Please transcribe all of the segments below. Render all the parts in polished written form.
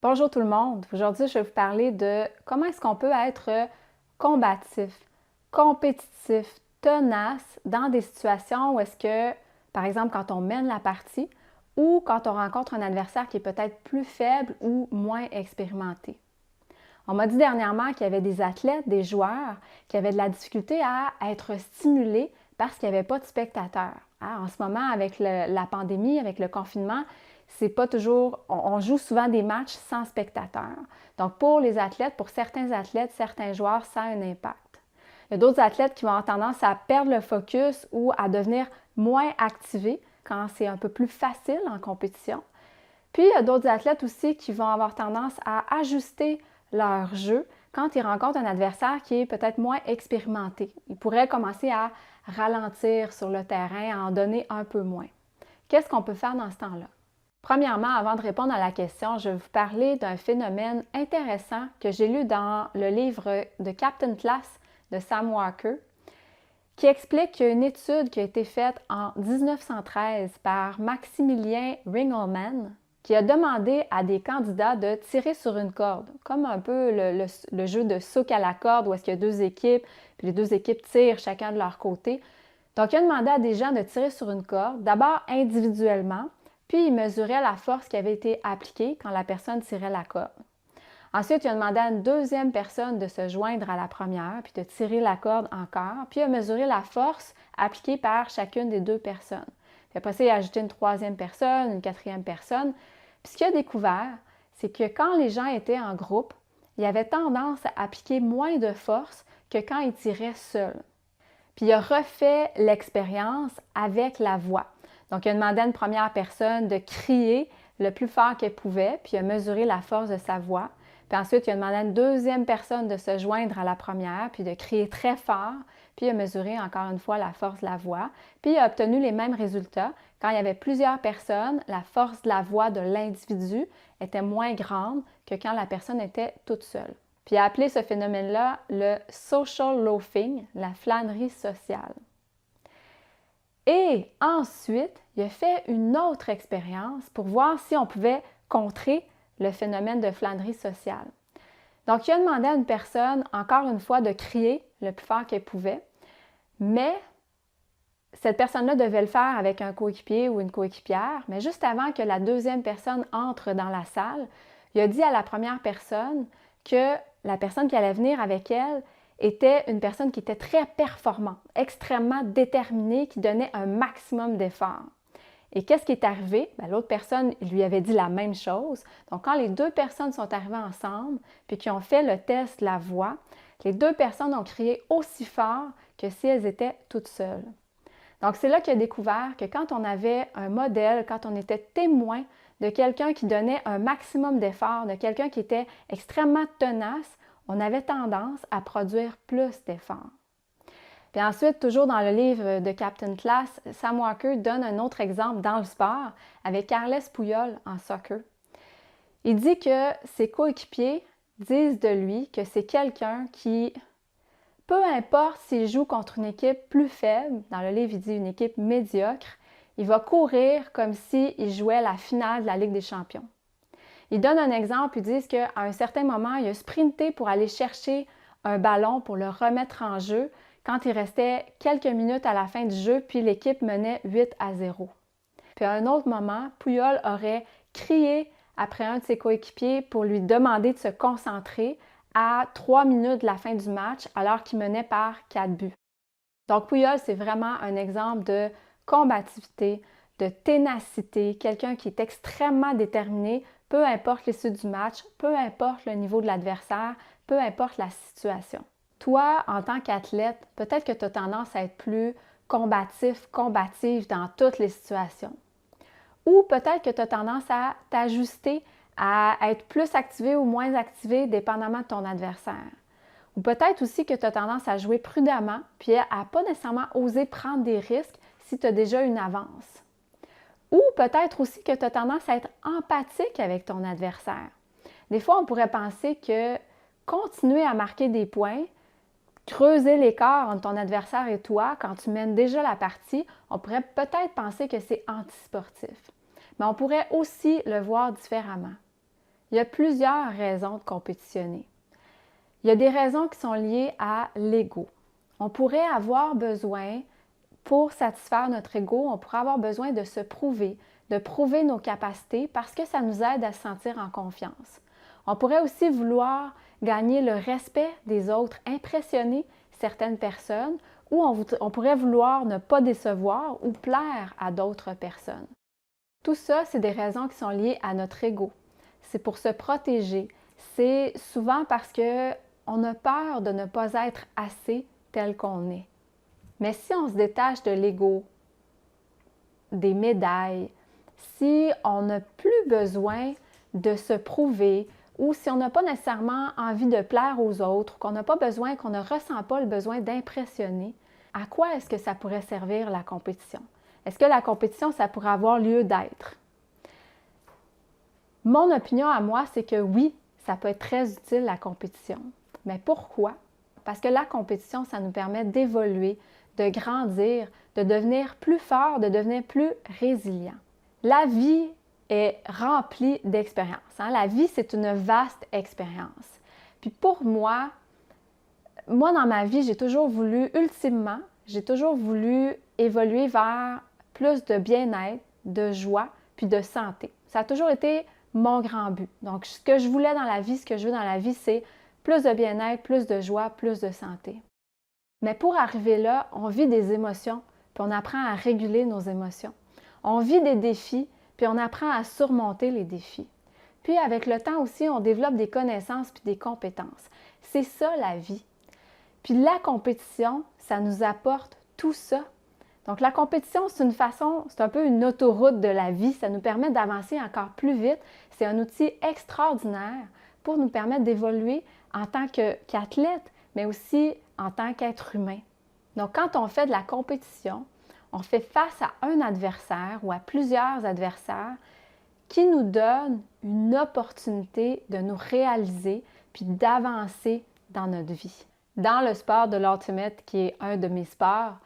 Bonjour tout le monde. Aujourd'hui, je vais vous parler de comment est-ce qu'on peut être combatif, compétitif, tenace dans des situations où est-ce que, par exemple, quand on mène la partie ou quand on rencontre un adversaire qui est peut-être plus faible ou moins expérimenté. On m'a dit dernièrement qu'il y avait des athlètes, des joueurs qui avaient de la difficulté à être stimulés parce qu'il n'y avait pas de spectateurs. En ce moment, avec la pandémie, avec le confinement, c'est pas toujours. On joue souvent des matchs sans spectateurs. Donc, pour les athlètes, pour certains athlètes, certains joueurs, ça a un impact. Il y a d'autres athlètes qui vont avoir tendance à perdre le focus ou à devenir moins activés quand c'est un peu plus facile en compétition. Puis, il y a d'autres athlètes aussi qui vont avoir tendance à ajuster leur jeu quand ils rencontrent un adversaire qui est peut-être moins expérimenté. Ils pourraient commencer à ralentir sur le terrain, à en donner un peu moins. Qu'est-ce qu'on peut faire dans ce temps-là? Premièrement, avant de répondre à la question, je vais vous parler d'un phénomène intéressant que j'ai lu dans le livre de Captain Class de Sam Walker, qui explique qu'il y a une étude qui a été faite en 1913 par Maximilien Ringelmann, qui a demandé à des candidats de tirer sur une corde, comme un peu le jeu de souk à la corde où est-ce qu'il y a deux équipes, puis les deux équipes tirent chacun de leur côté. Donc, il a demandé à des gens de tirer sur une corde, d'abord individuellement, puis il mesurait la force qui avait été appliquée quand la personne tirait la corde. Ensuite, il a demandé à une deuxième personne de se joindre à la première, puis de tirer la corde encore, puis il a mesuré la force appliquée par chacune des deux personnes. Puis après ça, il a ajouté une troisième personne, une quatrième personne. Puis ce qu'il a découvert, c'est que quand les gens étaient en groupe, ils avaient tendance à appliquer moins de force que quand ils tiraient seuls. Puis il a refait l'expérience avec la voix. Donc, il a demandé à une première personne de crier le plus fort qu'elle pouvait, puis il a mesuré la force de sa voix. Puis ensuite, il a demandé à une deuxième personne de se joindre à la première, puis de crier très fort, puis il a mesuré encore une fois la force de la voix. Puis il a obtenu les mêmes résultats. Quand il y avait plusieurs personnes, la force de la voix de l'individu était moins grande que quand la personne était toute seule. Puis il a appelé ce phénomène-là le social loafing, la flânerie sociale. Et ensuite, il a fait une autre expérience pour voir si on pouvait contrer le phénomène de flânerie sociale. Donc, il a demandé à une personne, encore une fois, de crier le plus fort qu'elle pouvait, mais cette personne-là devait le faire avec un coéquipier ou une coéquipière, mais juste avant que la deuxième personne entre dans la salle, il a dit à la première personne que la personne qui allait venir avec elle était une personne qui était très performante, extrêmement déterminée, qui donnait un maximum d'efforts. Et qu'est-ce qui est arrivé? L'autre personne lui avait dit la même chose. Donc, quand les deux personnes sont arrivées ensemble, puis qui ont fait le test de la voix, les deux personnes ont crié aussi fort que si elles étaient toutes seules. Donc, c'est là qu'il a découvert que quand on avait un modèle, quand on était témoin de quelqu'un qui donnait un maximum d'efforts, de quelqu'un qui était extrêmement tenace, on avait tendance à produire plus d'efforts. Puis ensuite, toujours dans le livre de Captain Class, Sam Walker donne un autre exemple dans le sport avec Carles Puyol en soccer. Il dit que ses coéquipiers disent de lui que c'est quelqu'un qui, peu importe s'il joue contre une équipe plus faible, dans le livre il dit une équipe médiocre, il va courir comme s'il jouait la finale de la Ligue des champions. Il donne un exemple, ils disent qu'à un certain moment, il a sprinté pour aller chercher un ballon pour le remettre en jeu quand il restait quelques minutes à la fin du jeu, puis l'équipe menait 8-0. Puis à un autre moment, Puyol aurait crié après un de ses coéquipiers pour lui demander de se concentrer à 3 minutes de la fin du match alors qu'il menait par 4 buts. Donc Puyol, c'est vraiment un exemple de combativité, de ténacité, quelqu'un qui est extrêmement déterminé, peu importe l'issue du match, peu importe le niveau de l'adversaire, peu importe la situation. Toi, en tant qu'athlète, peut-être que tu as tendance à être plus combatif, combative dans toutes les situations. Ou peut-être que tu as tendance à t'ajuster, à être plus activé ou moins activé dépendamment de ton adversaire. Ou peut-être aussi que tu as tendance à jouer prudemment, puis à ne pas nécessairement oser prendre des risques si tu as déjà une avance. Ou peut-être aussi que tu as tendance à être empathique avec ton adversaire. Des fois, on pourrait penser que continuer à marquer des points, creuser l'écart entre ton adversaire et toi quand tu mènes déjà la partie, on pourrait peut-être penser que c'est antisportif. Mais on pourrait aussi le voir différemment. Il y a plusieurs raisons de compétitionner. Il y a des raisons qui sont liées à l'ego. On pourrait avoir besoin, pour satisfaire notre ego, on pourrait avoir besoin de se prouver, de prouver nos capacités parce que ça nous aide à se sentir en confiance. On pourrait aussi vouloir gagner le respect des autres, impressionner certaines personnes, ou on pourrait vouloir ne pas décevoir ou plaire à d'autres personnes. Tout ça, c'est des raisons qui sont liées à notre ego. C'est pour se protéger. C'est souvent parce qu'on a peur de ne pas être assez tel qu'on est. Mais si on se détache de l'ego, des médailles, si on n'a plus besoin de se prouver ou si on n'a pas nécessairement envie de plaire aux autres, qu'on n'a pas besoin, qu'on ne ressent pas le besoin d'impressionner, à quoi est-ce que ça pourrait servir la compétition? Est-ce que la compétition, ça pourrait avoir lieu d'être? Mon opinion à moi, c'est que oui, ça peut être très utile la compétition. Mais pourquoi? Parce que la compétition, ça nous permet d'évoluer, de grandir, de devenir plus fort, de devenir plus résilient. La vie est remplie d'expériences. La vie, c'est une vaste expérience. Puis pour moi, dans ma vie, j'ai toujours voulu, ultimement, j'ai toujours voulu évoluer vers plus de bien-être, de joie, puis de santé. Ça a toujours été mon grand but. Donc, ce que je voulais dans la vie, ce que je veux dans la vie, c'est plus de bien-être, plus de joie, plus de santé. Mais pour arriver là, on vit des émotions, puis on apprend à réguler nos émotions. On vit des défis, puis on apprend à surmonter les défis. Puis avec le temps aussi, on développe des connaissances puis des compétences. C'est ça la vie. Puis la compétition, ça nous apporte tout ça. Donc la compétition, c'est une façon, c'est un peu une autoroute de la vie. Ça nous permet d'avancer encore plus vite. C'est un outil extraordinaire pour nous permettre d'évoluer en tant qu'athlète, mais aussi en tant qu'être humain. Donc quand on fait de la compétition, on fait face à un adversaire ou à plusieurs adversaires qui nous donnent une opportunité de nous réaliser puis d'avancer dans notre vie. Dans le sport de l'Ultimate, qui est un de mes sports,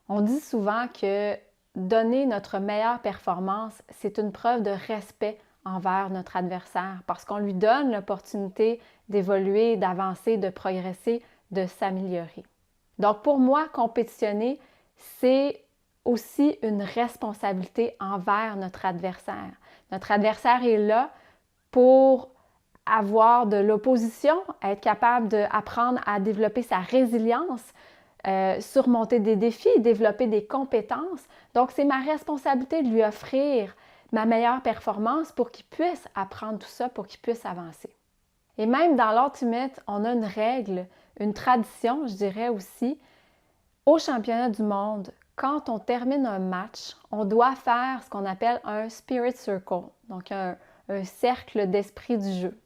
on dit souvent que donner notre meilleure performance, c'est une preuve de respect envers notre adversaire parce qu'on lui donne l'opportunité d'évoluer, d'avancer, de progresser, de s'améliorer. Donc pour moi, compétitionner, c'est aussi une responsabilité envers notre adversaire. Notre adversaire est là pour avoir de l'opposition, être capable d'apprendre à développer sa résilience, surmonter des défis, développer des compétences. Donc, c'est ma responsabilité de lui offrir ma meilleure performance pour qu'il puisse apprendre tout ça, pour qu'il puisse avancer. Et même dans l'Ultimate, on a une règle, une tradition, je dirais aussi, au championnat du monde, quand on termine un match, on doit faire ce qu'on appelle un Spirit Circle, donc un cercle d'esprit du jeu.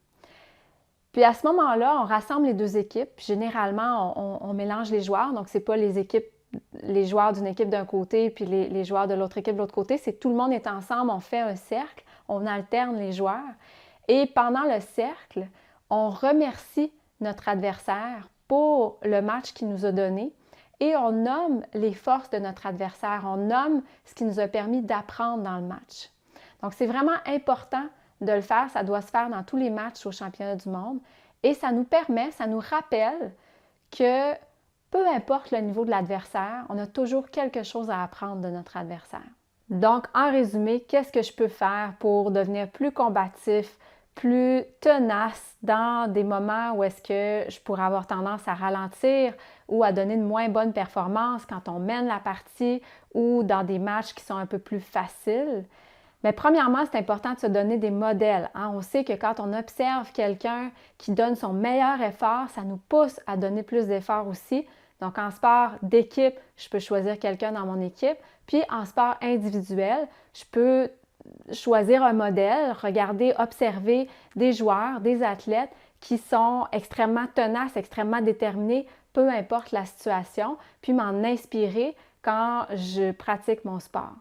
Puis à ce moment-là, on rassemble les deux équipes. Puis généralement, on mélange les joueurs. Donc, ce n'est pas les joueurs d'une équipe d'un côté puis les joueurs de l'autre équipe de l'autre côté. C'est tout le monde est ensemble, on fait un cercle, on alterne les joueurs. Et pendant le cercle, on remercie notre adversaire pour le match qu'il nous a donné et on nomme les forces de notre adversaire. On nomme ce qui nous a permis d'apprendre dans le match. Donc, c'est vraiment important de le faire, ça doit se faire dans tous les matchs au championnat du monde et ça nous permet, ça nous rappelle que peu importe le niveau de l'adversaire, on a toujours quelque chose à apprendre de notre adversaire. Donc, en résumé, qu'est-ce que je peux faire pour devenir plus combatif, plus tenace dans des moments où est-ce que je pourrais avoir tendance à ralentir ou à donner une moins bonne performance quand on mène la partie ou dans des matchs qui sont un peu plus faciles? Mais premièrement, c'est important de se donner des modèles. On sait que quand on observe quelqu'un qui donne son meilleur effort, ça nous pousse à donner plus d'efforts aussi. Donc, en sport d'équipe, je peux choisir quelqu'un dans mon équipe. Puis, en sport individuel, je peux choisir un modèle, regarder, observer des joueurs, des athlètes qui sont extrêmement tenaces, extrêmement déterminés, peu importe la situation, puis m'en inspirer quand je pratique mon sport.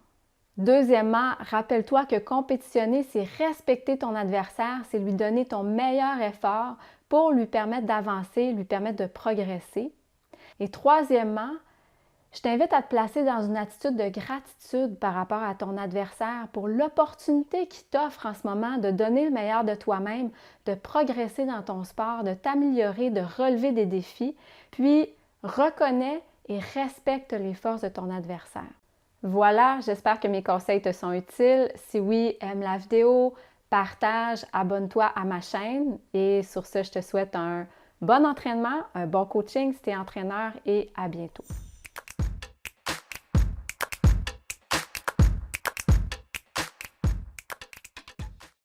Deuxièmement, rappelle-toi que compétitionner, c'est respecter ton adversaire, c'est lui donner ton meilleur effort pour lui permettre d'avancer, lui permettre de progresser. Et troisièmement, Je t'invite à te placer dans une attitude de gratitude par rapport à ton adversaire pour l'opportunité qu'il t'offre en ce moment de donner le meilleur de toi-même, de progresser dans ton sport, de t'améliorer, de relever des défis, puis reconnais et respecte les forces de ton adversaire. Voilà, j'espère que mes conseils te sont utiles. Si oui, aime la vidéo, partage, abonne-toi à ma chaîne et sur ce, je te souhaite un bon entraînement, un bon coaching si tu es entraîneur et à bientôt.